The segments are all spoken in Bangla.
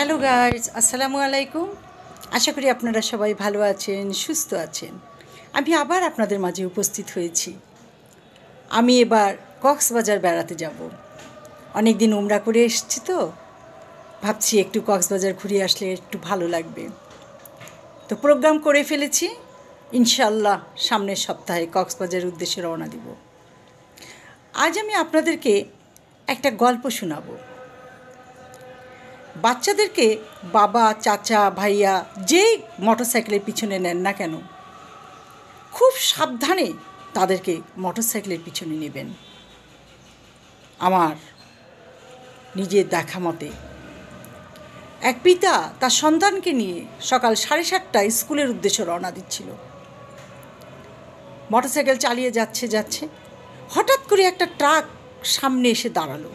হ্যালো গাইজ, আসসালামু আলাইকুম। আশা করি আপনারা সবাই ভালো আছেন, সুস্থ আছেন। আমি আবার আপনাদের মাঝে উপস্থিত হয়েছি। আমি এবার কক্সবাজার বেড়াতে যাব। অনেক দিন উমরা করে এসেছি তো ভাবছি একটু কক্সবাজার ঘুরে আসলে একটু ভালো লাগবে। তো প্রোগ্রাম করে ফেলেছি, ইনশাল্লাহ সামনের সপ্তাহে কক্সবাজারের উদ্দেশ্যে রওনা দিব। আজ আমি আপনাদেরকে একটা গল্প শোনাবো। বাচ্চাদেরকে বাবা, চাচা, ভাইয়া যেই মোটরসাইকেলের পিছনে নেন না কেন, খুব সাবধানে তাদেরকে মোটরসাইকেলের পিছনে নেবেন। আমার নিজের দেখা মতে এক পিতা তার সন্তানকে নিয়ে সকাল 7:30টায় স্কুলের উদ্দেশ্যে রওনা দিচ্ছিল। মোটরসাইকেল চালিয়ে যাচ্ছে হঠাৎ করে একটা ট্রাক সামনে এসে দাঁড়ালো,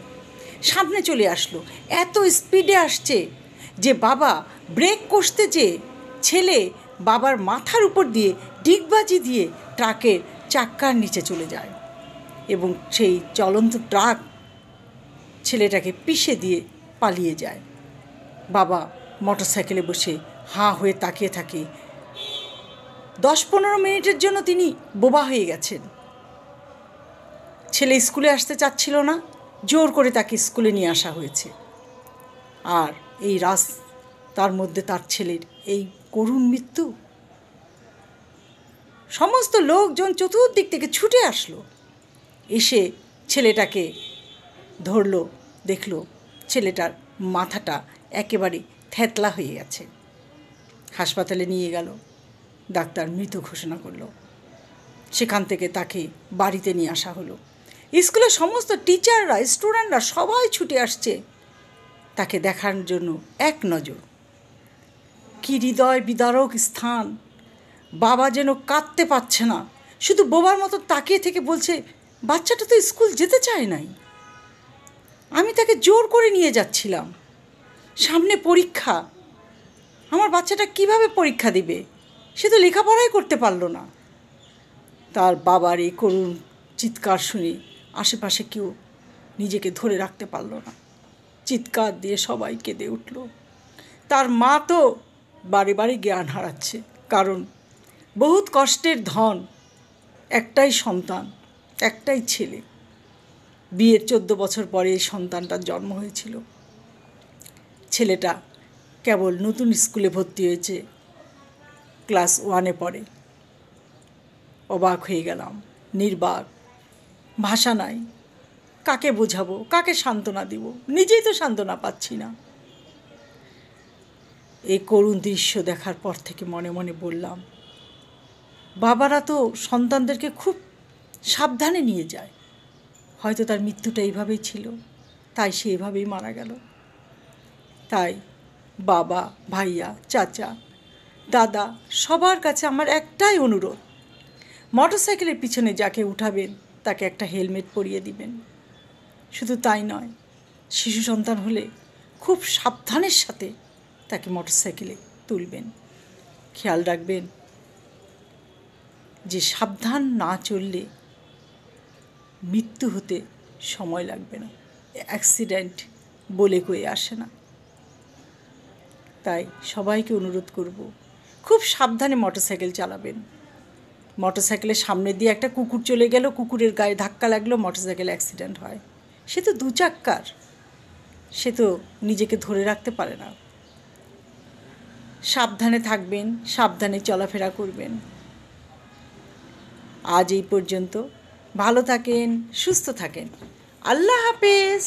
সামনে চলে আসলো। এত স্পিডে আসছে যে বাবা ব্রেক কষতে যেয়ে ছেলে বাবার মাথার উপর দিয়ে ডিগবাজি দিয়ে ট্রাকের চাক্কার নিচে চলে যায় এবং সেই চলন্ত ট্রাক ছেলেটাকে পিষে দিয়ে পালিয়ে যায়। বাবা মোটরসাইকেলে বসে হাঁ হয়ে তাকিয়ে থাকে। 10-15 মিনিটের জন্য তিনি বোবা হয়ে গেছেন। ছেলে স্কুলে আসতে চাচ্ছিল না, জোর করে তাকে স্কুলে নিয়ে আসা হয়েছে। আর এই তার মধ্যে তার ছেলের এই করুণ মৃত্যু। সমস্ত লোকজন চতুর্দিক থেকে ছুটে আসলো, এসে ছেলেটাকে ধরলো, দেখলো ছেলেটার মাথাটা একেবারে থ্যাতলা হয়ে গেছে। হাসপাতালে নিয়ে গেল, ডাক্তার মৃত ঘোষণা করলো। সেখান থেকে তাকে বাড়িতে নিয়ে আসা হলো। স্কুলের সমস্ত টিচাররা, স্টুডেন্টরা সবাই ছুটে আসছে তাকে দেখার জন্য এক নজর। কি হৃদয় বিদারক স্থান! বাবা যেন কাঁদতে পারছে না, শুধু বোবার মতো তাকিয়ে থেকে বলছে, বাচ্চাটা তো স্কুল যেতে চায় নাই, আমি তাকে জোর করে নিয়ে যাচ্ছিলাম, সামনে পরীক্ষা, আমার বাচ্চাটা কিভাবে পরীক্ষা দিবে, সে তো লেখাপড়াই করতে পারলো না। তার বাবার এই করুণ চিৎকার শুনে আশেপাশে কেউ নিজেকে ধরে রাখতে পারল না, চিৎকার দিয়ে সবাই কেঁদে উঠল। তার মা তো বারে বারে জ্ঞান হারাচ্ছে, কারণ বহুত কষ্টের ধন, একটাই সন্তান, একটাই ছেলে। বিয়ের 14 বছর পরে এই সন্তানটার জন্ম হয়েছিল। ছেলেটা কেবল নতুন স্কুলে ভর্তি হয়েছে, ক্লাস 1-এ পড়ে। অবাক হয়ে গেলাম, নির্বাক, ভাষা নাই, কাকে বোঝাবো, কাকে সান্ত্বনা দিব, নিজেই তো সান্ত্বনা পাচ্ছি না। এই করুণ দৃশ্য দেখার পর থেকে মনে মনে বললাম, বাবারা তো সন্তানদেরকে খুব সাবধানে নিয়ে যায়, হয়তো তার মৃত্যুটা এইভাবেই ছিল, তাই সে এভাবেই মারা গেল। তাই বাবা, ভাইয়া, চাচা, দাদা সবার কাছে আমার একটাই অনুরোধ, মোটরসাইকেলের পিছনে যাকে উঠাবেন তাকে একটা হেলমেট পরিয়ে দিবেন। শুধু তাই নয়, শিশু সন্তান হলে খুব সাবধানের সাথে তাকে মোটরসাইকেলে তুলবেন। খেয়াল রাখবেন যে সাবধান না চললে মৃত্যু হতে সময় লাগবে না, অ্যাক্সিডেন্ট বলে কয়ে আসে না। তাই সবাইকে অনুরোধ করব, খুব সাবধানে মোটরসাইকেল চালাবেন। মোটরসাইকেলের সামনে দিয়ে একটা কুকুর চলে গেল, কুকুরের গায়ে ধাক্কা লাগলো, মোটরসাইকেল অ্যাক্সিডেন্ট হয়। সে তো 2 চাক্কার, সে তো নিজেকে ধরে রাখতে পারে না। সাবধানে থাকবেন, সাবধানে চলাফেরা করবেন। আজ এই পর্যন্ত। ভালো থাকেন, সুস্থ থাকেন। আল্লাহ হাফেজ।